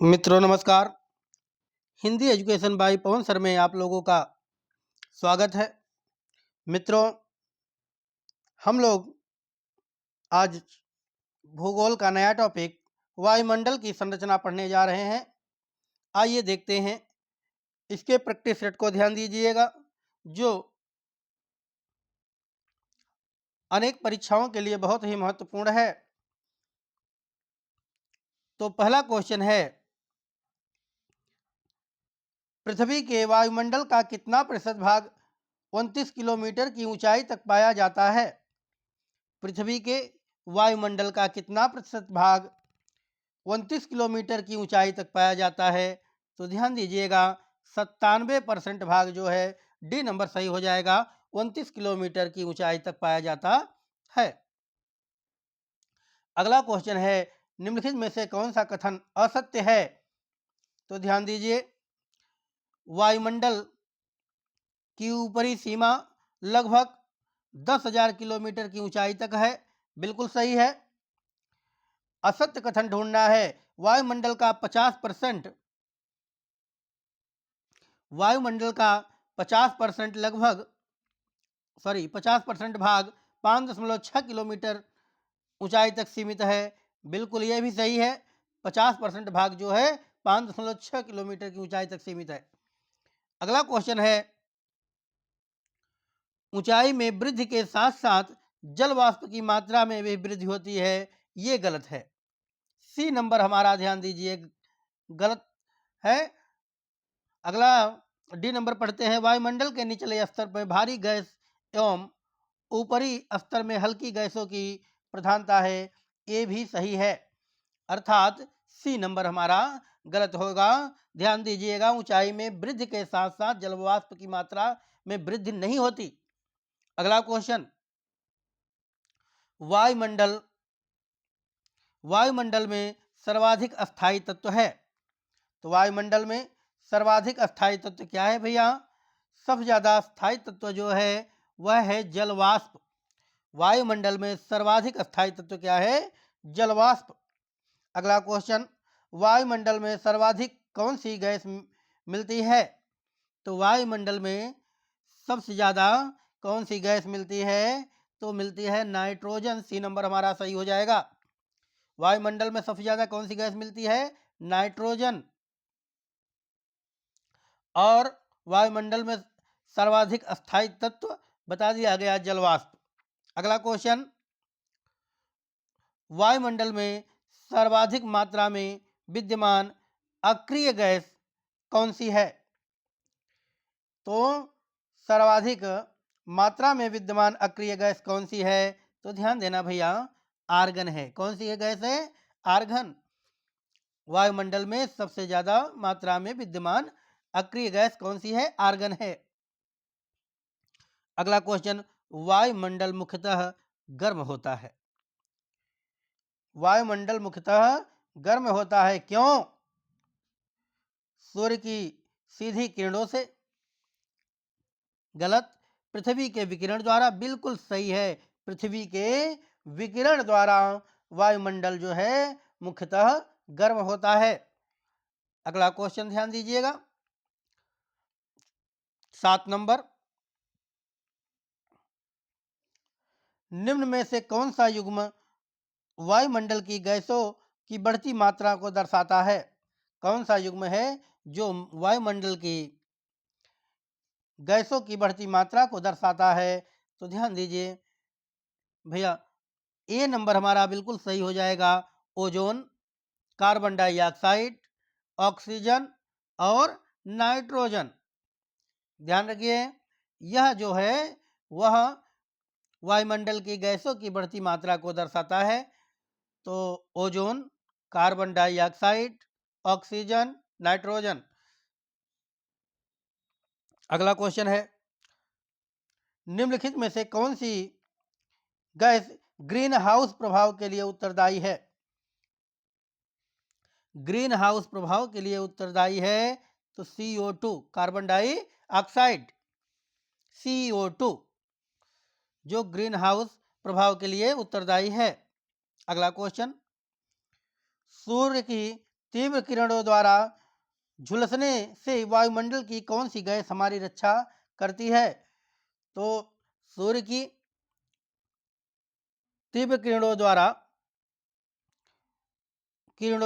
मित्रों नमस्कार। Hindi education by Pawan sir में आप लोगों का स्वागत है। मित्रों, हम लोग आज भूगोल का नया टॉपिक वायुमंडल की संरचना पढ़ने जा रहे हैं। आइए देखते हैं। इसके प्रैक्टिस सेट को ध्यान दीजिएगा, जो अनेक परीक्षाओं के लिए बहुत ही महत्वपूर्ण है। तो पहला क्वेश्चन है, पृथ्वी के वायुमंडल का कितना प्रतिशत भाग 29 किलोमीटर की ऊंचाई तक पाया जाता है? पृथ्वी के वायुमंडल का कितना प्रतिशत भाग 29 किलोमीटर की ऊंचाई तक पाया जाता है? तो ध्यान दीजिएगा, 97% भाग जो है डी नंबर सही हो जाएगा। 29 किलोमीटर की ऊंचाई तक पाया जाता है। अगला क्वेश्चन है, निम्नलिखित में से कौन सा कथन असत्य है? तो ध्यान दीजिए, वायुमंडल की ऊपरी सीमा लगभग 10,000 किलोमीटर की ऊंचाई तक है। बिल्कुल सही है। असत्य कथन ढूंढना है। वायुमंडल का 50% वायुमंडल का 50% लगभग 50% भाग 5.6 किलोमीटर ऊंचाई तक सीमित है। बिल्कुल ये भी सही है। 50% भाग जो है 5.6 किलोमीटर की ऊंचाई तक सीमित है। अगला क्वेश्चन है, ऊंचाई में वृद्धि के साथ साथ जल वाष्प की मात्रा में भी वृद्धि होती है। ये गलत है। सी नंबर हमारा ध्यान दीजिए गलत है। अगला डी नंबर पढ़ते हैं, वायुमंडल के निचले स्तर पर भारी गैस एवं ऊपरी स्तर में हल्की गैसों की प्रधानता है। ये भी सही है, अर्थात सी नंबर हमारा गलत होगा। ध्यान दीजिएगा, ऊंचाई में वृद्धि के साथ साथ जलवाष्प की मात्रा में वृद्धि नहीं होती। अगला क्वेश्चन, वायुमंडल में सर्वाधिक अस्थायी तत्व है। तो वायुमंडल में सर्वाधिक अस्थायी तत्व क्या है भैया? सबसे ज्यादा अस्थायी तत्व जो है वह है जलवाष्प। वायुमंडल में सर्वाधिक अस्थायी तत्व क्या है? जलवाष्प। अगला क्वेश्चन, वायुमंडल में सर्वाधिक कौन सी गैस मिलती है? तो वायुमंडल में सबसे ज्यादा कौन सी गैस मिलती है? तो मिलती है नाइट्रोजन। सी नंबर हमारा सही हो जाएगा। वायुमंडल में सबसे ज्यादा कौन सी गैस मिलती है? नाइट्रोजन। और वायुमंडल में सर्वाधिक अस्थायी तत्व बता दिया गया जलवाष्प। अगला क्वेश्चन, वायुमंडल में सर्वाधिक मात्रा में विद्यमान अक्रिय गैस कौन सी है? तो सर्वाधिक मात्रा में विद्यमान अक्रिय गैस कौन सी है? तो ध्यान देना भैया, आर्गन है। कौन सी है गैस है? आर्गन। वायुमंडल में सबसे ज्यादा मात्रा में विद्यमान अक्रिय गैस कौन सी है? आर्गन है। अगला क्वेश्चन, वायुमंडल मुख्यतः गर्म होता है। वायुमंडल मुख्यतः गर्म होता है, क्यों? सूर्य की सीधी किरणों से। गलत। पृथ्वी के विकिरण द्वारा। बिल्कुल सही है, पृथ्वी के विकिरण द्वारा वायुमंडल जो है मुख्यतः गर्म होता है। अगला क्वेश्चन ध्यान दीजिएगा, 7 नंबर, निम्न में से कौन सा युग्म वायुमंडल की गैसों की बढ़ती मात्रा को दर्शाता है? कौन सा युग्म है जो वायुमंडल की गैसों की बढ़ती मात्रा को दर्शाता है? तो ध्यान दीजिए भैया, ए नंबर हमारा बिल्कुल सही हो जाएगा। ओजोन, कार्बन डाइऑक्साइड, ऑक्सीजन और नाइट्रोजन। ध्यान रखिए, यह जो है वह वायुमंडल की गैसों की बढ़ती मात्रा को दर्शाता है। तो ozone, carbon dioxide, oxygen, nitrogen. अगला क्वेश्चन है, निम्नलिखित में से कौन सी गैस ग्रीन हाउस प्रभाव के लिए उत्तरदायी है? ग्रीन हाउस प्रभाव के लिए उत्तरदायी है तो CO2, कार्बन डाइऑक्साइड। CO2 जो ग्रीन हाउस प्रभाव के लिए उत्तरदायी है। अगला क्वेश्चन, सूर्य की तीव्र किरणों द्वारा झुलसने से वायुमंडल की कौन सी गैस हमारी रक्षा करती है? तो सूर्य की तीव्र किरणों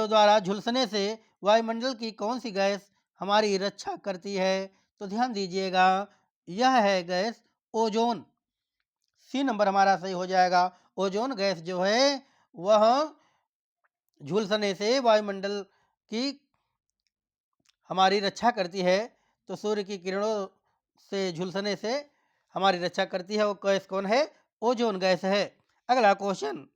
द्वारा झुलसने से वायुमंडल की कौन सी गैस हमारी रक्षा करती है? तो ध्यान दीजिएगा, यह है गैस ओजोन। सी नंबर हमारा सही हो जाएगा। ओजोन गैस जो है वह झुलसने से वायुमंडल की हमारी रक्षा करती है। तो सूर्य की किरणों से झुलसने से हमारी रक्षा करती है, वो गैस कौन है? ओजोन गैस है। अगला क्वेश्चन,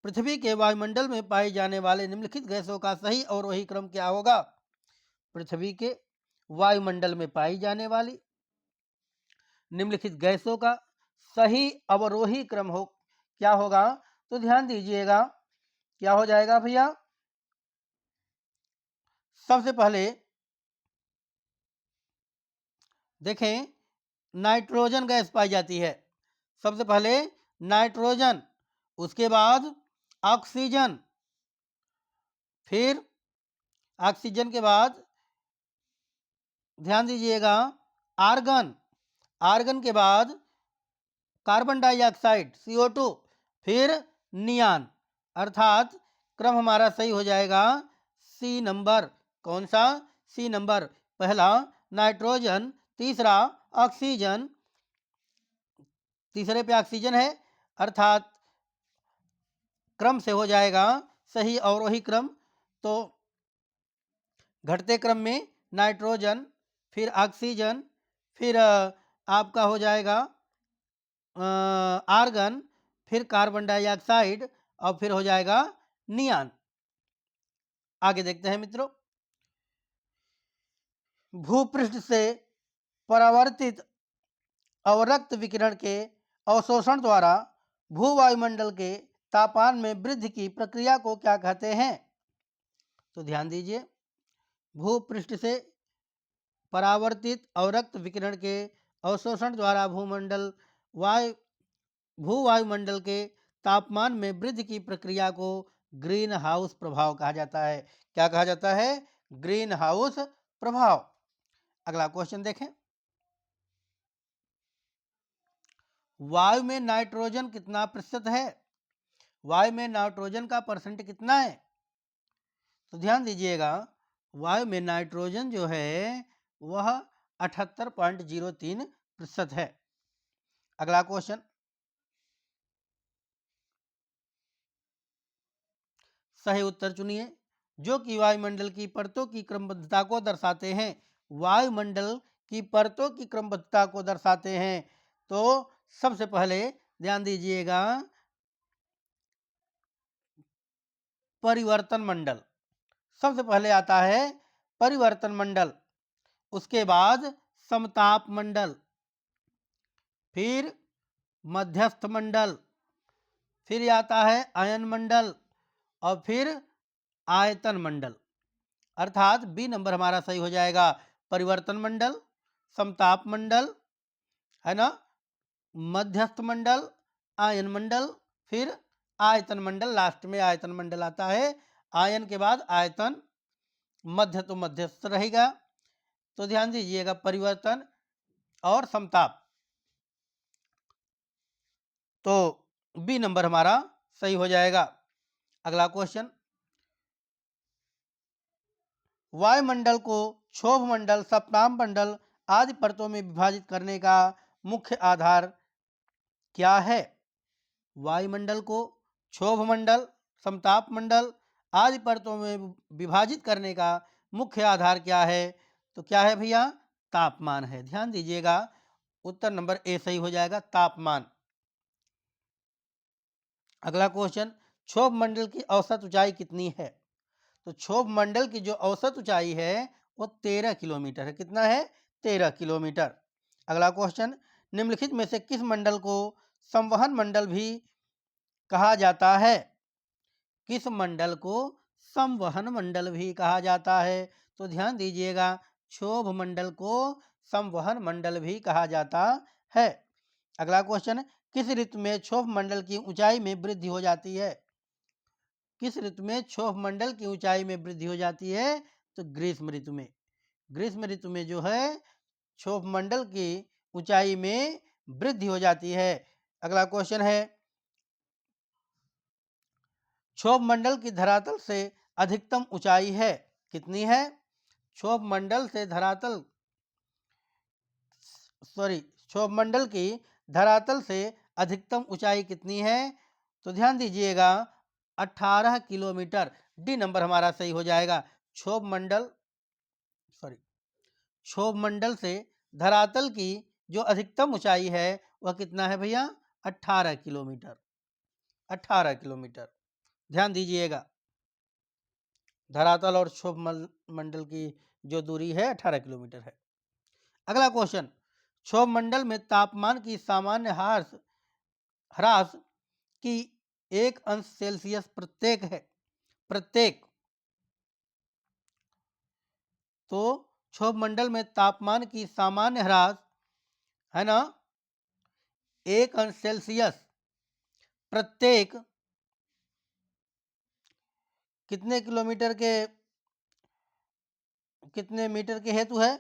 पृथ्वी के वायुमंडल में पाई जाने वाले निम्नलिखित गैसों का सही और वही क्रम क्या होगा? पृथ्वी के वायुमंडल में पाई जाने वाली निम्नलिखित गैसों का सही अवरोही क्रम हो क्या होगा? तो ध्यान दीजिएगा, क्या हो जाएगा भैया? सबसे पहले देखें, नाइट्रोजन गैस पाई जाती है। सबसे पहले नाइट्रोजन, उसके बाद ऑक्सीजन, फिर ऑक्सीजन के बाद ध्यान दीजिएगा आर्गन, आर्गन के बाद कार्बन डाइऑक्साइड CO2, फिर नियान। अर्थात क्रम हमारा सही हो जाएगा सी नंबर। कौन सा? C number. पहला नाइट्रोजन, तीसरा ऑक्सीजन, तीसरे पे ऑक्सीजन है, अर्थात क्रम से हो जाएगा सही और वही क्रम। तो घटते क्रम में नाइट्रोजन, फिर ऑक्सीजन, फिर आपका हो जाएगा आर्गन, फिर कार्बन डाइऑक्साइड और फिर हो जाएगा नियान। आगे देखते हैं मित्रों, भूपृष्ठ से परावर्तित अवरक्त विकिरण के अवशोषण द्वारा भूवायुमंडल के तापमान में वृद्धि की प्रक्रिया को क्या कहते हैं? तो ध्यान दीजिए, भूपृष्ठ से परावर्तित अवरक्त विकिरण के अवशोषण द्वारा भूवायुमंडल के तापमान में वृद्धि की प्रक्रिया को ग्रीन हाउस प्रभाव कहा जाता है। क्या कहा जाता है? ग्रीन हाउस प्रभाव। अगला क्वेश्चन देखें, वायु में नाइट्रोजन कितना प्रतिशत है? वायु में नाइट्रोजन का परसेंट कितना है? तो ध्यान दीजिएगा, वायु में नाइट्रोजन जो है वह 78.03% है। अगला क्वेश्चन, सही उत्तर चुनिए जो कि वायुमंडल की परतों की क्रमबद्धता को दर्शाते हैं। वायुमंडल की परतों की क्रमबद्धता को दर्शाते हैं। तो सबसे पहले ध्यान दीजिएगा, परिवर्तन मंडल सबसे पहले आता है, परिवर्तन मंडल, उसके बाद समताप मंडल, फिर मध्यस्थ मंडल, फिर आता है आयन मंडल और फिर आयतन मंडल। अर्थात बी नंबर हमारा सही हो जाएगा। परिवर्तन मंडल, समताप मंडल, है ना, मध्यस्थ मंडल, आयन मंडल, फिर आयतन मंडल, लास्ट में आयतन मंडल आता है। आयन के बाद आयतन, मध्य तो मध्यस्थ रहेगा। तो ध्यान दीजिएगा, परिवर्तन और समताप। तो बी नंबर हमारा सही हो जाएगा। अगला क्वेश्चन, वायुमंडल को क्षोभ मंडल, सप्ताम मंडल आदि परतों में विभाजित करने का मुख्य आधार क्या है? वायुमंडल को क्षोभ मंडल, समताप मंडल आदि परतों में विभाजित करने का मुख्य आधार क्या है? तो क्या है भैया? तापमान है। ध्यान दीजिएगा, उत्तर नंबर ए सही हो जाएगा, तापमान। अगला क्वेश्चन, क्षोभ मंडल की औसत ऊंचाई कितनी है? तो क्षोभ मंडल की जो औसत ऊंचाई है वो 13 किलोमीटर है। कितना है? 13 किलोमीटर। अगला क्वेश्चन, निम्नलिखित में से किस मंडल को संवहन मंडल भी कहा जाता है? किस मंडल को संवहन मंडल भी कहा जाता है? तो ध्यान दीजिएगा, क्षोभ मंडल को संवहन मंडल भी कहा जाता है। अगला क्वेश्चन, किस ऋतु में क्षोभ मंडल की ऊंचाई में वृद्धि हो जाती है? किस ऋतु में क्षोभ मंडल की ऊंचाई में वृद्धि हो जाती है? तो ग्रीष्म ऋतु में। ग्रीष्म ऋतु में जो है क्षोभ मंडल की ऊंचाई में वृद्धि हो जाती है। अगला क्वेश्चन है, क्षोभ मंडल की धरातल से अधिकतम ऊंचाई है कितनी है? क्षोभ मंडल से धरातल क्षोभ मंडल की धरातल से अधिकतम ऊंचाई कितनी है? तो ध्यान दीजिएगा 18 किलोमीटर। डी नंबर हमारा सही हो जाएगा। क्षोभ मंडल से धरातल की जो अधिकतम ऊंचाई है वह कितना है भैया? 18 किलोमीटर। 18 किलोमीटर ध्यान दीजिएगा। धरातल और क्षोभ मंडल की जो दूरी है 18 किलोमीटर है। अगला क्वेश्चन, क्षोभ मंडल में तापमान की सामान्य ह्रास की 1 अंश सेल्सियस प्रत्येक। तो क्षोभ मंडल में तापमान की सामान्य ह्रास है ना 1 अंश सेल्सियस प्रत्येक कितने मीटर के हेतु है?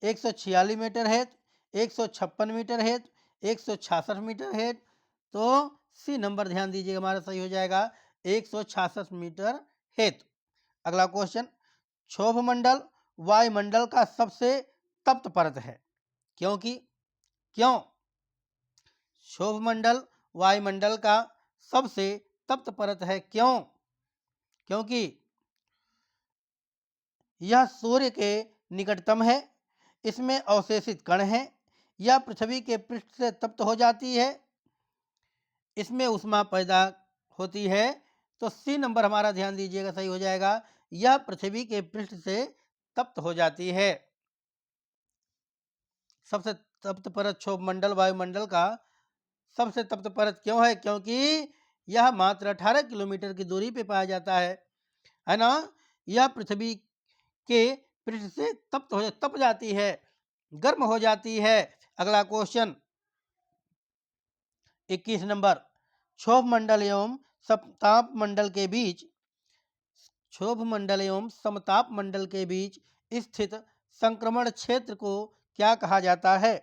146 मीटर हेतु, 156 मीटर हेतु, 166 मीटर हेतु। तो सी नंबर ध्यान दीजिएगा हमारा सही हो जाएगा 166 मीटर हेतु। अगला क्वेश्चन, क्षोभ मंडल वायुमंडल का सबसे तप्त परत है क्यों? क्षोभ मंडल वायुमंडल का सबसे तप्त परत है क्यों? क्योंकि यह सूर्य के निकटतम है, इसमें अवशेषित कण हैं, यह पृथ्वी के पृष्ठ से तप्त हो जाती है, इसमें ऊष्मा पैदा होती है। तो सी नंबर हमारा ध्यान दीजिएगा सही हो जाएगा, यह पृथ्वी के पृष्ठ से तप्त हो जाती है। सबसे तप्त परत क्षोभ मंडल वायुमंडल का सबसे तप्त परत क्यों है? क्योंकि यह मात्र 18 किलोमीटर की दूरी पे पाया जाता है ना। यह पृथ्वी के पृष्ठ से तप जाती है, गर्म हो जाती है। अगला क्वेश्चन 21 नंबर, क्षोभ मंडल एवं समताप मंडल के बीच स्थित संक्रमण क्षेत्र को क्या कहा जाता है?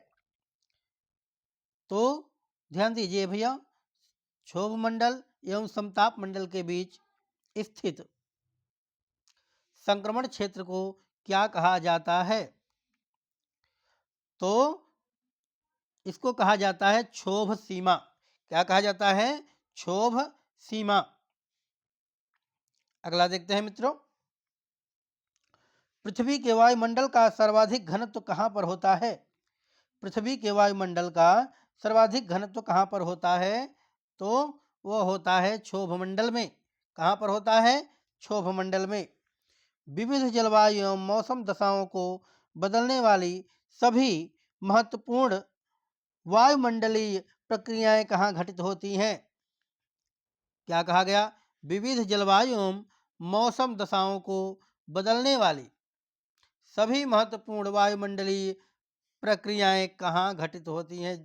तो ध्यान दीजिए भैया, क्षोभ मंडल एवं समताप मंडल के बीच स्थित संक्रमण क्षेत्र को क्या कहा जाता है? तो इसको कहा जाता है क्षोभ सीमा। क्या कहा जाता है? क्षोभ सीमा। अगला देखते हैं मित्रों, पृथ्वी के वायुमंडल का सर्वाधिक घनत्व कहां पर होता है? पृथ्वी के वायुमंडल का सर्वाधिक घनत्व कहां पर होता है? तो वह होता है क्षोभ मंडल में। कहां पर होता है? क्षोभ मंडल में। विविध जलवायु एवं मौसम दशाओं को बदलने वाली सभी महत्वपूर्ण वायुमंडलीय प्रक्रियाएं कहाँ घटित होती हैं? क्या कहा गया? विविध जलवायु एवं मौसम दशाओं को बदलने वाली सभी महत्वपूर्ण वायुमंडलीय प्रक्रियाएं कहाँ घटित होती हैं?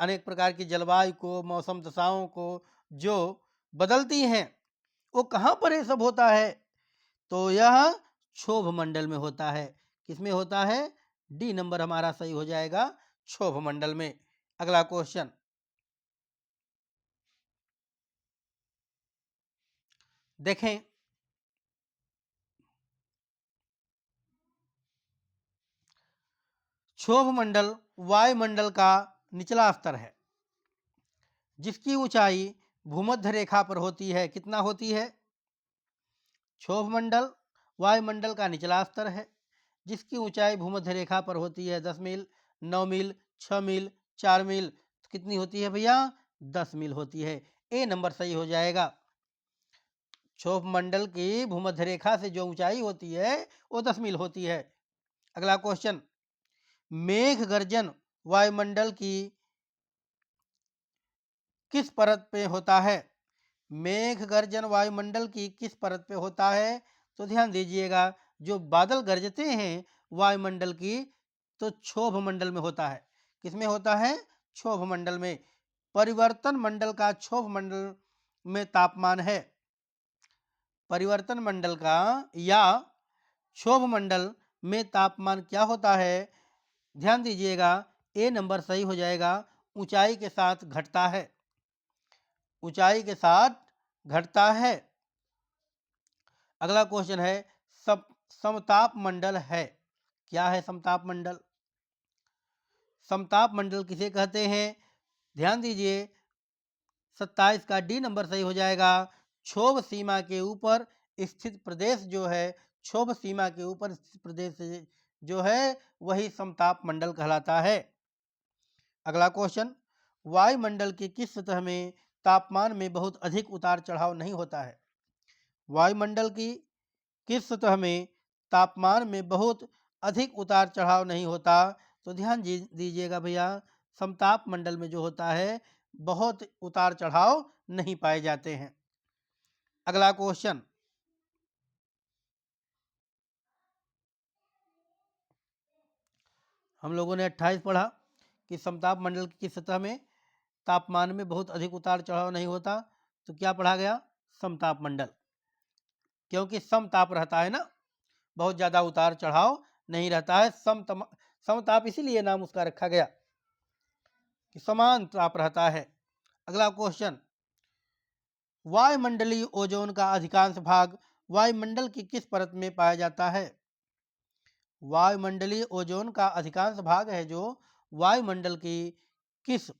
अनेक प्रकार की जलवायु को, मौसम दशाओं को जो बदलती हैं वो कहाँ पर ये सब होता है? तो यह क्षोभ मंडल में होता है। किसमें होता है? डी नंबर हमारा सही हो जाएगा, क्षोभ मंडल में। अगला क्वेश्चन, देखें, क्षोभ मंडल वायुमंडल का निचला स्तर है जिसकी ऊंचाई भूमध्य रेखा पर होती है। कितना होती है? क्षोभ मंडल वायुमंडल का निचला स्तर है जिसकी ऊंचाई भूमध्य रेखा पर होती है 10 मील, 9 मील, 6 मील, 4 मील। तो कितनी होती है भैया? 10 मील होती है। ए नंबर सही हो जाएगा। क्षोभ मंडल की भूमध्य रेखा से जो ऊंचाई होती है वो 10 मील होती है। अगला क्वेश्चन, मेघ गर्जन वायुमंडल की किस परत पे होता है? मेघ गर्जन वायुमंडल की किस परत पे होता है? तो ध्यान दीजिएगा, जो बादल गरजते हैं वायुमंडल की तो क्षोभ मंडल में होता है। किसमें होता है? क्षोभ मंडल में। परिवर्तन मंडल का क्षोभ मंडल में तापमान है परिवर्तन मंडल का या क्षोभ मंडल में तापमान क्या होता है? ध्यान दीजिएगा, ए नंबर सही हो जाएगा। ऊंचाई के साथ घटता है, ऊंचाई के साथ घटता है। अगला क्वेश्चन है, समताप मंडल है। क्या है समताप मंडल? समताप मंडल किसे कहते हैं? ध्यान दीजिए, 27 का डी नंबर सही हो जाएगा। क्षोभ सीमा के ऊपर स्थित प्रदेश जो है, क्षोभ सीमा के ऊपर स्थित प्रदेश जो है वही समताप मंडल कहलाता है। अगला क्वेश्चन, वायुमंडल की किस सतह में तापमान में बहुत अधिक उतार चढ़ाव नहीं होता है? वायुमंडल की किस सतह में तापमान में बहुत अधिक उतार चढ़ाव नहीं होता? तो ध्यान दीजिएगा भैया, समताप मंडल में जो होता है बहुत उतार चढ़ाव नहीं पाए जाते हैं। अगला क्वेश्चन, हम लोगों ने 28 पढ़ा कि समताप मंडल की सतह में तापमान में बहुत अधिक उतार चढ़ाव नहीं होता। तो क्या पढ़ा गया? समताप मंडल, क्योंकि समताप रहता है ना, बहुत ज़्यादा उतार चढ़ाव नहीं रहता है। समताप इसीलिए नाम उसका रखा गया कि समान ताप रहता है। अगला क्वेश्चन, वायुमंडलीय ओजोन का अधिकांश भाग वायुमंडल की किस परत में पाया जाता है? वायुमंडलीय ओजोन का अधिकांश भाग है जो वायुमंडल की किस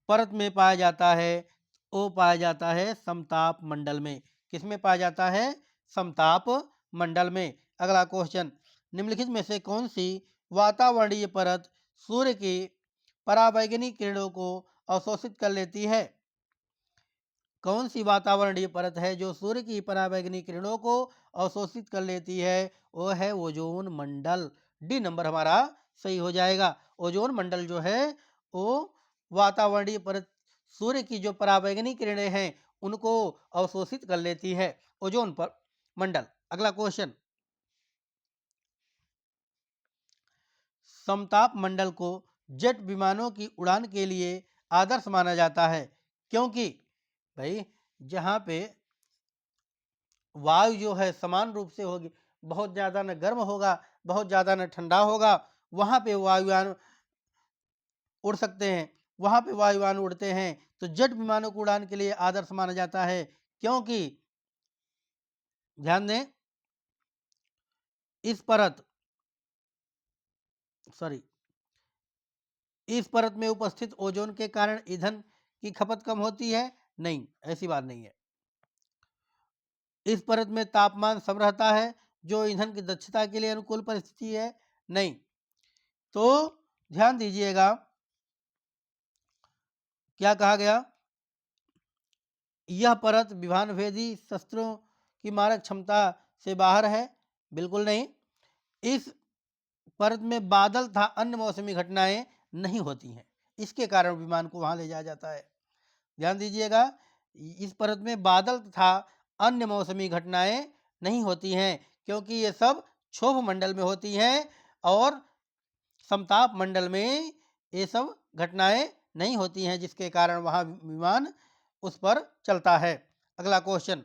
परत में पाया जाता है? वो पाया जाता है समताप मंडल में। किस में पाया जाता है? समताप मंडल में। अगला क्वेश्चन, निम्नलिखित में से कौन सी वातावरणीय परत सूर्य की पराबैंगनी किरणों को अवशोषित कर लेती है? कौन सी वातावरणीय परत है जो सूर्य की पराबैंगनी किरणों को अवशोषित कर लेती है? वो है ओजोन मंडल। डी नंबर हमारा सही हो जाएगा। ओजोन मंडल जो है वो वातावरणीय परत सूर्य की जो पराबैंगनी किरणें हैं उनको अवशोषित कर लेती है, ओजोन पर मंडल। अगला क्वेश्चन, समताप मंडल को जेट विमानों की उड़ान के लिए आदर्श माना जाता है, क्योंकि भाई जहाँ पे वायु जो है समान रूप से होगी, बहुत ज़्यादा न गर्म होगा, बहुत ज़्यादा न ठंडा होगा, वहाँ पे वायुयान उड़ सकते हैं, वहाँ पे वायुयान उड़ते हैं। तो जेट विमानों को उड़ान के लिए आदर्श माना जाता है, क्योंकि ध्यान दें, इस परत सॉरी इस परत में उपस्थित ओजोन के कारण ईंधन की खपत कम होती है? नहीं, ऐसी बात नहीं है। इस परत में तापमान सम रहता है जो ईंधन की दक्षता के लिए अनुकूल परिस्थिति है? नहीं। तो ध्यान दीजिएगा, क्या कहा गया? यह परत विमान भेदी शस्त्रों की मारक क्षमता से बाहर है? बिल्कुल नहीं। इस परत में बादल तथा अन्य मौसमी घटनाएं नहीं होती हैं, इसके कारण विमान को वहां ले जाया जाता है। ध्यान दीजिएगा, इस परत में बादल तथा अन्य मौसमी घटनाएं नहीं होती हैं, क्योंकि ये सब क्षोभ मंडल में होती हैं और समताप मंडल में ये सब घटनाएं नहीं होती हैं, जिसके कारण वहां विमान उस पर चलता है। अगला क्वेश्चन,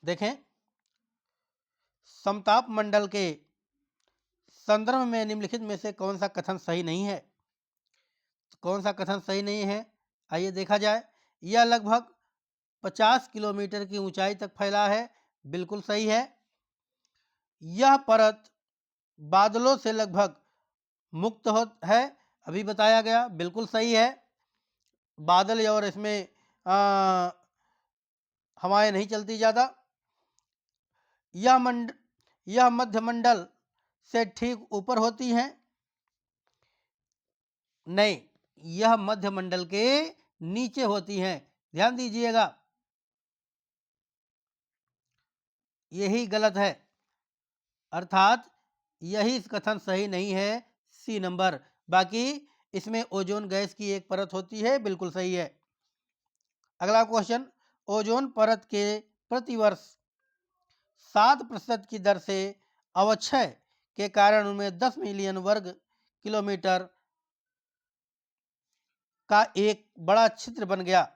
देखें, समताप मंडल के संदर्भ में निम्नलिखित में से कौन सा कथन सही नहीं है? कौन सा कथन सही नहीं है? आइए देखा जाए। यह लगभग 50 किलोमीटर की ऊंचाई तक फैला है। बिल्कुल सही है। यह परत बादलों से लगभग मुक्त हो है, अभी बताया गया, बिल्कुल सही है। बादल और इसमें हवाएं नहीं चलती ज़्यादा। यह मध्यमंडल से ठीक ऊपर होती हैं? नहीं, यह मध्यमंडल के नीचे होती हैं। ध्यान दीजिएगा, यही गलत है, अर्थात यही कथन सही नहीं है, सी नंबर। बाकी इसमें ओजोन गैस की एक परत होती है, बिल्कुल सही है। अगला क्वेश्चन, ओजोन परत के प्रतिवर्ष 7% की दर से अवक्षय के कारण उनमें 10 मिलियन वर्ग किलोमीटर का एक बड़ा छिद्र बन गया।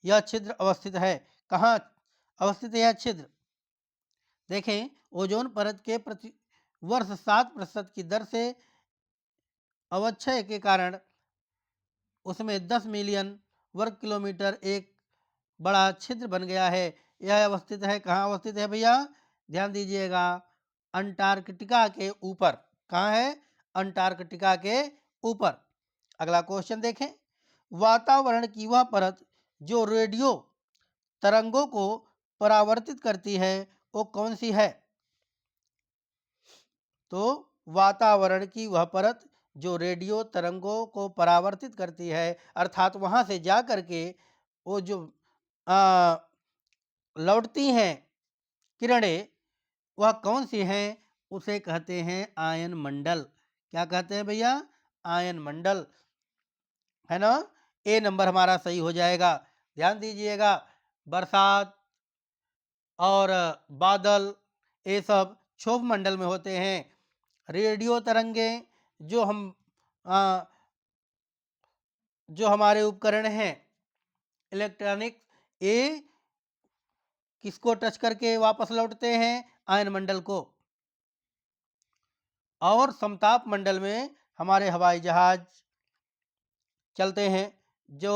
यह छिद्र अवस्थित है कहाँ अवस्थित है यह छिद्र? देखें, ओजोन परत के प्रति वर्ष 7% की दर से अवक्षय के कारण उसमें 10 मिलियन वर्ग किलोमीटर एक बड़ा छिद्र बन गया है। यह अवस्थित है कहाँ अवस्थित है भैया? ध्यान दीजिएगा, अंटार्कटिका के ऊपर। कहाँ है? अंटार्कटिका के ऊपर। अगला क्वेश्चन देखें, वातावरण की वह परत जो रेडियो तरंगों को परावर्तित करती है वो कौन सी है? तो वातावरण की वह परत जो रेडियो तरंगों को परावर्तित करती है, अर्थात वहां से जा करके वो जो लौटती हैं किरणें, वह कौन सी हैं? उसे कहते हैं आयन मंडल। क्या कहते हैं भैया? आयन मंडल, है ना। ए नंबर हमारा सही हो जाएगा। ध्यान दीजिएगा, बरसात और बादल ये सब क्षोभ मंडल में होते हैं। रेडियो तरंगे जो हम जो हमारे उपकरण हैं इलेक्ट्रॉनिक, ये किसको टच करके वापस लौटते हैं? आयन मंडल को। और समताप मंडल में हमारे हवाई जहाज चलते हैं। जो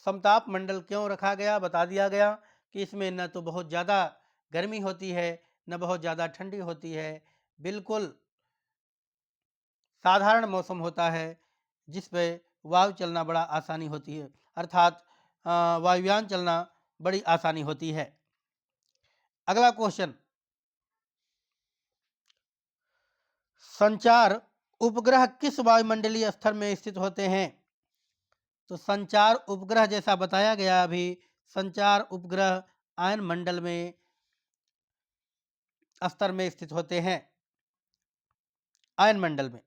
समताप मंडल क्यों रखा गया, बता दिया गया कि इसमें न तो बहुत ज़्यादा गर्मी होती है न बहुत ज़्यादा ठंडी होती है, बिल्कुल साधारण मौसम होता है जिस पे वायु चलना बड़ा आसानी होती है, अर्थात वायुयान चलना बड़ी आसानी होती है। अगला क्वेश्चन, संचार उपग्रह किस वायुमंडलीय स्तर में स्थित होते हैं? तो संचार उपग्रह जैसा बताया गया अभी, संचार उपग्रह आयन मंडल में स्तर में स्थित होते हैं, आयन मंडल में।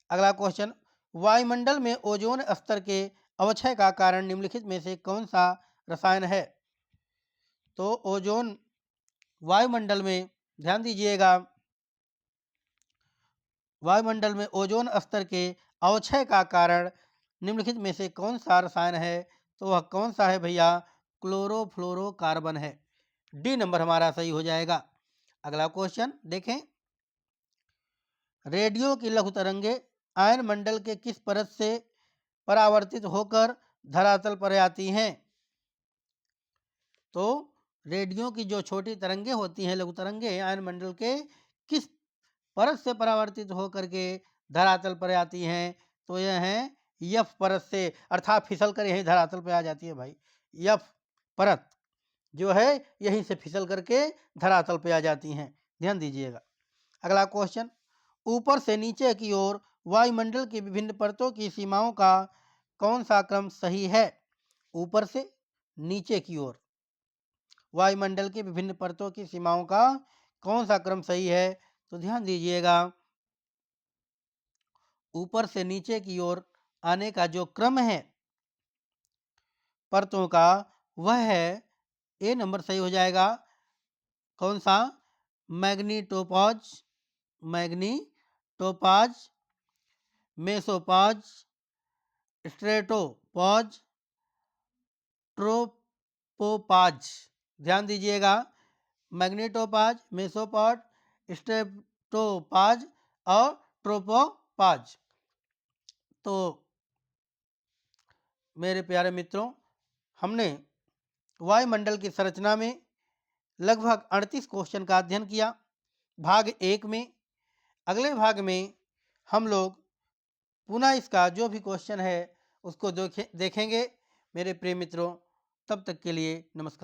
अगला क्वेश्चन, वायुमंडल में ओजोन स्तर के अवक्षय का कारण निम्नलिखित में से कौन सा रसायन है? तो ओजोन वायुमंडल में, ध्यान दीजिएगा, वायुमंडल में ओजोन स्तर के अवक्षय का कारण निम्नलिखित में से कौन सा रसायन है? तो वह कौन सा है भैया? क्लोरोफ्लोरोकार्बन है। डी नंबर हमारा सही हो जाएगा। अगला क्वेश्चन देखें, रेडियो की लघु तरंगे आयन मंडल के किस परत से परावर्तित होकर धरातल पर आती हैं? तो रेडियो की जो छोटी तरंगे होती हैं, लघु तरंगे, आयन मंडल के किस परत से परावर्तित होकर के धरातल पर आती हैं? तो यह है यफ परत से, अर्थात फिसल कर यही धरातल पर आ जाती है भाई। यफ परत जो है यहीं से फिसल करके धरातल पे आ जाती हैं, ध्यान दीजिएगा। अगला क्वेश्चन, ऊपर से नीचे की ओर वायुमंडल की विभिन्न परतों की सीमाओं का कौन सा क्रम सही है? ऊपर से नीचे की ओर वायुमंडल की विभिन्न परतों की सीमाओं का कौन सा क्रम सही है? तो ध्यान दीजिएगा, ऊपर से नीचे की ओर आने का जो क्रम है परतों का, वह है ए नंबर सही हो जाएगा। कौन सा? मैग्नीटोपॉज, मैग्नीटोपॉज, मेसोपॉज, स्ट्रेटोपॉज, ट्रोपोपॉज। ध्यान दीजिएगा, मैग्नीटोपॉज, मेसोपॉज, स्ट्रेटोपॉज और ट्रोपोपॉज। तो मेरे प्यारे मित्रों, हमने वायुमंडल की संरचना में लगभग 38 क्वेश्चन का अध्ययन किया भाग 1 में। अगले भाग में हम लोग पुनः इसका जो भी क्वेश्चन है उसको देखेंगे मेरे प्रिय मित्रों। तब तक के लिए नमस्कार।